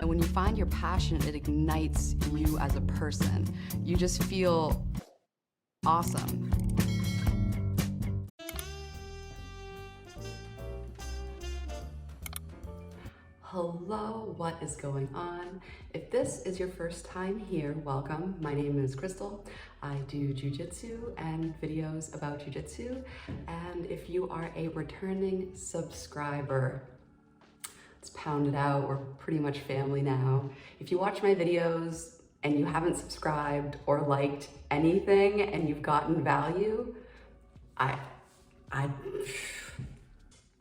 And when you find your passion, it ignites you as a person. You just feel awesome. Hello, what is going on? If this is your first time here, welcome. My name is Crystal. I do Jiu-Jitsu and videos about Jiu-Jitsu. And if you are a returning subscriber, let's pound it out. We're pretty much family now. If you watch my videos and you haven't subscribed or liked anything and you've gotten value,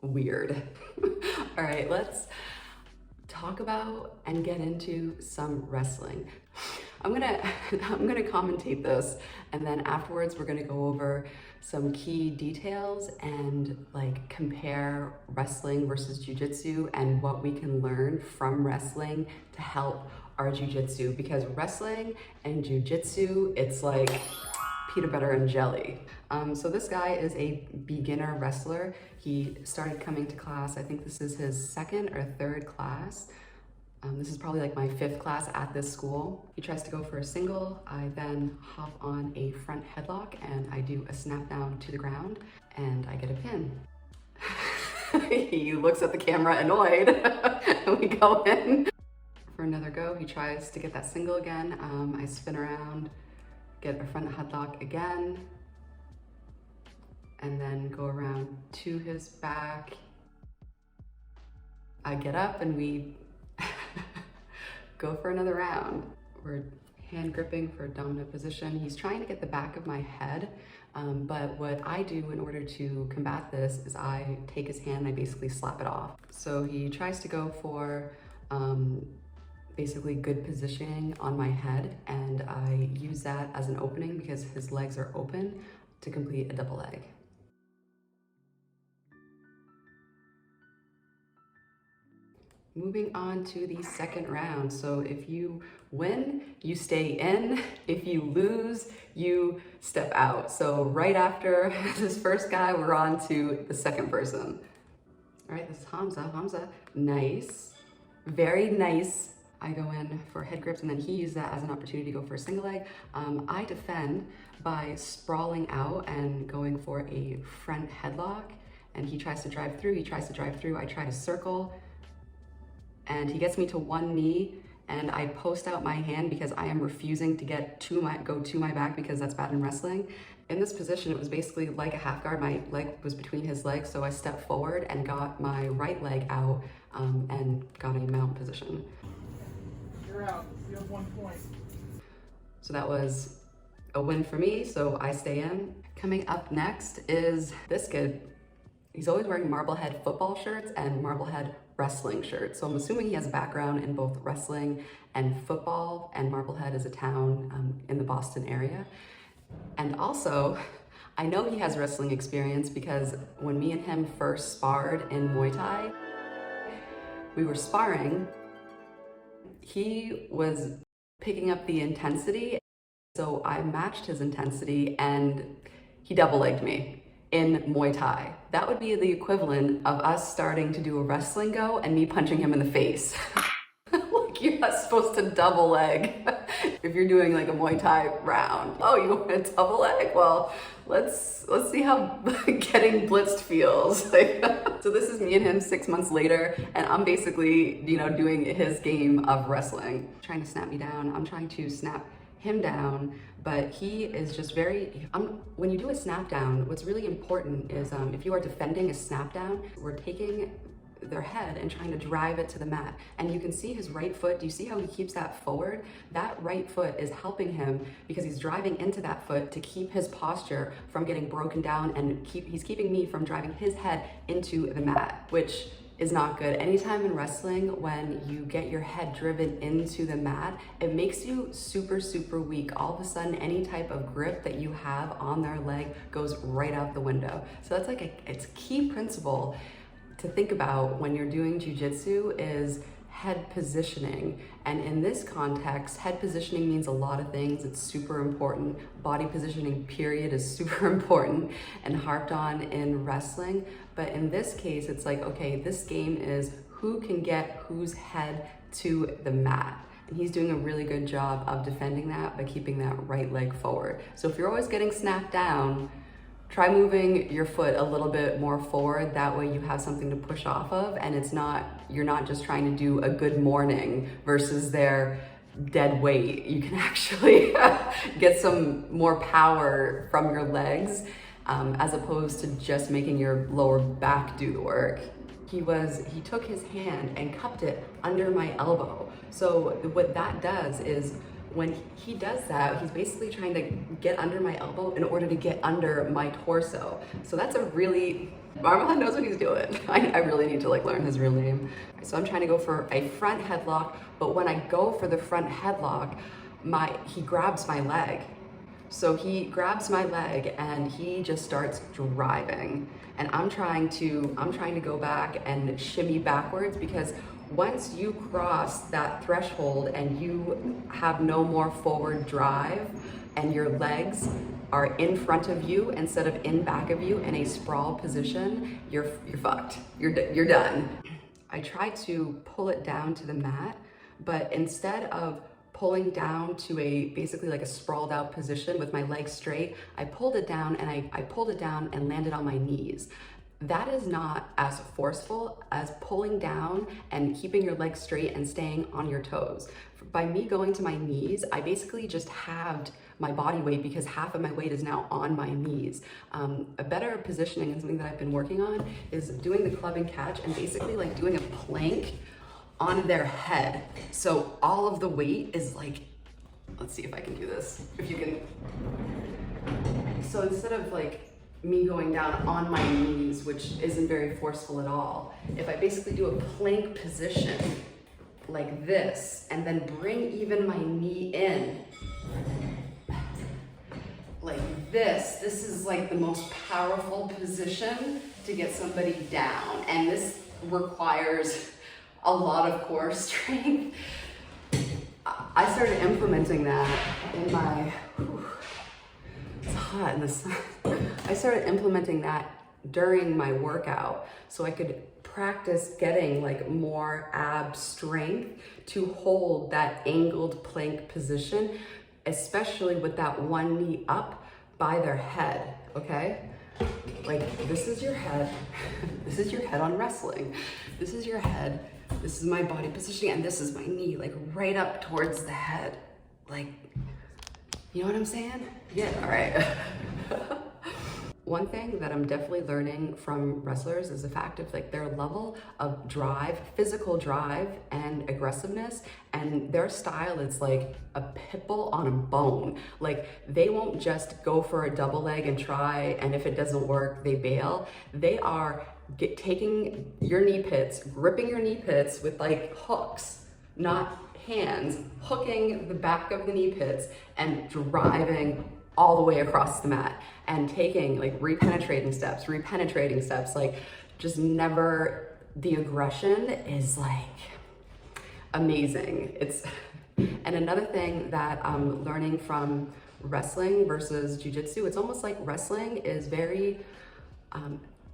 weird. All right, let's talk about and get into some wrestling. I'm gonna commentate this, and then afterwards we're gonna go over some key details and like compare wrestling versus jiu-jitsu and what we can learn from wrestling to help our jiu-jitsu, because wrestling and jiu-jitsu, it's like peanut butter and jelly. So this guy is a beginner wrestler. He started coming to class, I think this is his second or third class. This is probably like my fifth class at this school. He tries to go for a single. I then hop on a front headlock and I do a snap down to the ground and I get a pin. He looks at the camera annoyed and we go in. For another go, he tries to get that single again. I spin around, get a front headlock again, and then go around to his back. I get up and we go for another round. We're hand gripping for a dominant position. He's trying to get the back of my head, but what I do in order to combat this is I take his hand and I basically slap it off. So he tries to go for basically good positioning on my head, and I use that as an opening because his legs are open to complete a double leg. Moving on to the second round. So if you win, you stay in. If you lose, you step out. So right after this first guy, we're on to the second person. All right, this is Hamza. Hamza, nice, very nice. I go in for head grips and then he used that as an opportunity to go for a single leg. I defend by sprawling out and going for a front headlock, and he tries to drive through, I try to circle, and he gets me to one knee, and I post out my hand because I am refusing to go to my back because that's bad in wrestling. In this position, it was basically like a half guard. My leg was between his legs, so I stepped forward and got my right leg out and got a mount position. You're out. You have 1 point. So that was a win for me, so I stay in. Coming up next is this kid. He's always wearing Marblehead football shirts and Marblehead wrestling shirts. So I'm assuming he has a background in both wrestling and football, and Marblehead is a town in the Boston area. And also, I know he has wrestling experience because when me and him first sparred in Muay Thai, we were sparring. He was picking up the intensity, so I matched his intensity and he double-legged me in Muay Thai. That would be the equivalent of us starting to do a wrestling go and me punching him in the face. Like, you're not supposed to double leg if you're doing like a Muay Thai round. Oh, you want a double leg? Well, let's see how getting blitzed feels. So this is me and him 6 months later, and I'm basically, doing his game of wrestling. Trying to snap me down, I'm trying to snap him down, but he is just very, when you do a snap down, what's really important is if you are defending a snap down, we're taking their head and trying to drive it to the mat. And you can see his right foot. Do you see how he keeps that forward? That right foot is helping him because he's driving into that foot to keep his posture from getting broken down, and he's keeping me from driving his head into the mat, which is not good. Anytime in wrestling, when you get your head driven into the mat, it makes you super, super weak. All of a sudden, any type of grip that you have on their leg goes right out the window. So that's like it's a key principle to think about when you're doing jiu-jitsu is head positioning. And in this context, head positioning means a lot of things. It's super important. Body positioning, period, is super important and harped on in wrestling. But in this case, it's like, okay, this game is who can get whose head to the mat. And he's doing a really good job of defending that by keeping that right leg forward. So if you're always getting snapped down, try moving your foot a little bit more forward. That way you have something to push off of, and you're not just trying to do a good morning versus their dead weight. You can actually get some more power from your legs as opposed to just making your lower back do the work. He took his hand and cupped it under my elbow. So what that does is, when he does that, he's basically trying to get under my elbow in order to get under my torso. So that's Marblehead knows what he's doing. I really need to learn his real name. So I'm trying to go for a front headlock, but when I go for the front headlock, he grabs my leg. So he grabs my leg and he just starts driving. And I'm trying to go back and shimmy backwards, because once you cross that threshold and you have no more forward drive and your legs are in front of you instead of in back of you in a sprawl position, you're fucked. You're done. I tried to pull it down to the mat, but instead of pulling down to basically a sprawled out position with my legs straight, I pulled it down and I pulled it down and landed on my knees. That is not as forceful as pulling down and keeping your legs straight and staying on your toes. By me going to my knees, I basically just halved my body weight, because half of my weight is now on my knees. A better positioning, and something that I've been working on, is doing the club and catch and basically doing a plank on their head. So all of the weight is let's see if I can do this. If you can. So instead of me going down on my knees, which isn't very forceful at all, if I basically do a plank position like this, and then bring even my knee in, like this is the most powerful position to get somebody down. And this requires a lot of core strength. I started implementing that in my, it's hot in the sun. I started implementing that during my workout so I could practice getting more ab strength to hold that angled plank position, especially with that one knee up by their head, okay? This is your head. This is your head on wrestling. This is your head. This is my body positioning, and this is my knee, right up towards the head. You know what I'm saying? Yeah, all right. One thing that I'm definitely learning from wrestlers is the fact of their level of drive, physical drive and aggressiveness, and their style is like a pit bull on a bone. They won't just go for a double leg and try, and if it doesn't work, they bail. They are taking your knee pits, gripping your knee pits with hooks, not hands, hooking the back of the knee pits and driving all the way across the mat, and taking repenetrating steps, just never, the aggression is amazing. And another thing that I'm learning from wrestling versus jiu-jitsu, it's almost like wrestling is very,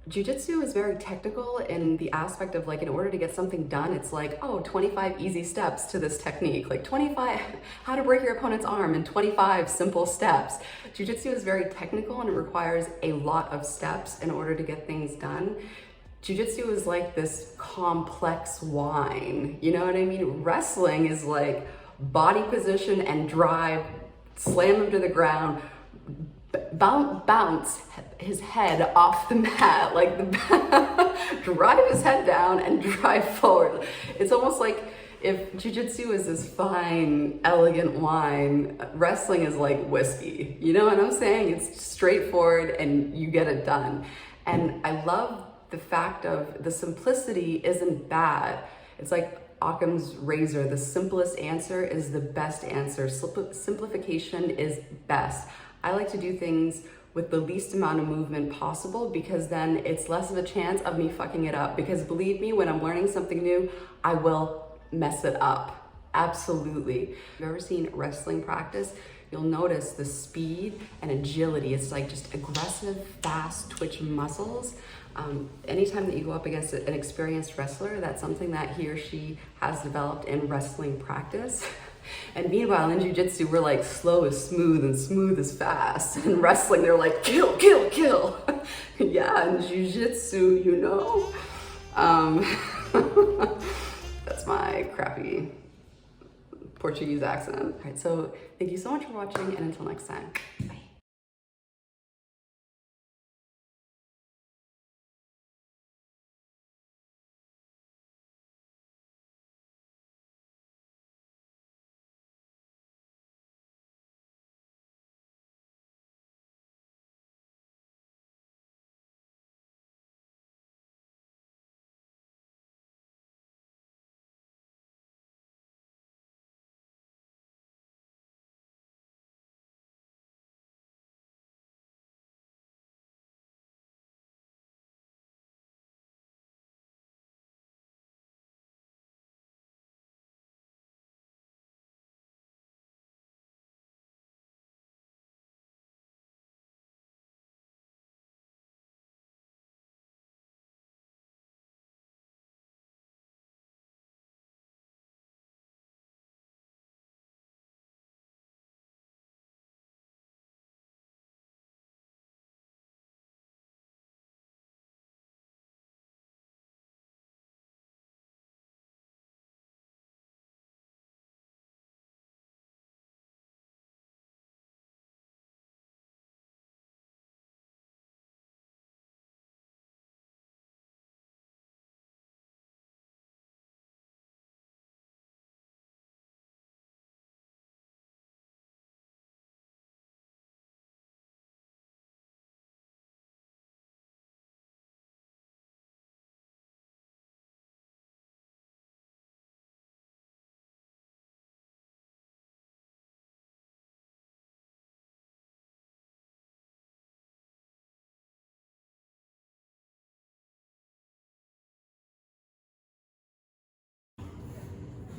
jiu-jitsu is very technical in the aspect of in order to get something done, it's 25 easy steps to this technique, 25, how to break your opponent's arm in 25 simple steps. Jiu-jitsu is very technical and it requires a lot of steps in order to get things done. Jiu-jitsu is this complex wine, you know what I mean? Wrestling is body position and drive, slam him to the ground, bounce his head off the mat, drive his head down and drive forward. It's almost if jiu-jitsu is this fine, elegant wine, wrestling is whiskey. You know what I'm saying? It's straightforward and you get it done. And I love the fact of the simplicity isn't bad. It's Occam's razor. The simplest answer is the best answer. Simplification is best. I like to do things with the least amount of movement possible, because then it's less of a chance of me fucking it up. Because believe me, when I'm learning something new, I will mess it up. Absolutely. If you've ever seen wrestling practice, you'll notice the speed and agility. It's like just aggressive, fast twitch muscles. Anytime that you go up against an experienced wrestler, that's something that he or she has developed in wrestling practice. And meanwhile, in jiu-jitsu, we're like slow is smooth and smooth is fast. In wrestling, they're like kill, kill, kill. Yeah, in jiu-jitsu, you know. That's my crappy Portuguese accent. All right, so thank you so much for watching, and until next time, bye.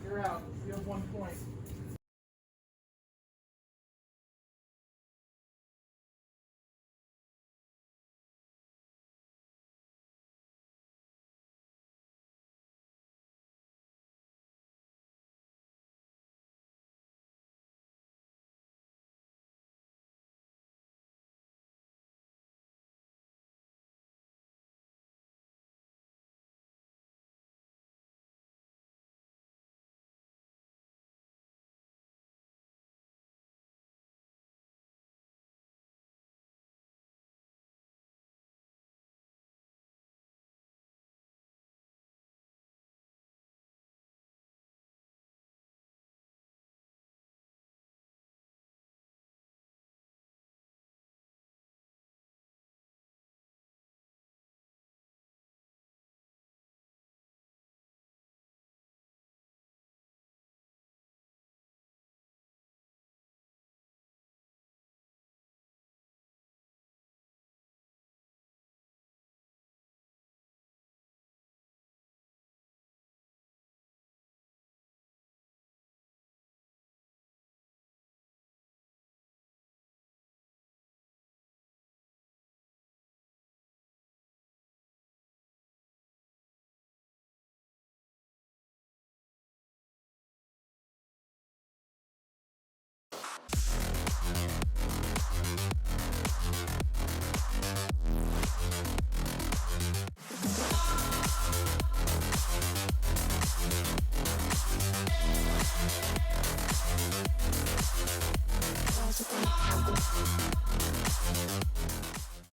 You're out. You have 1 point.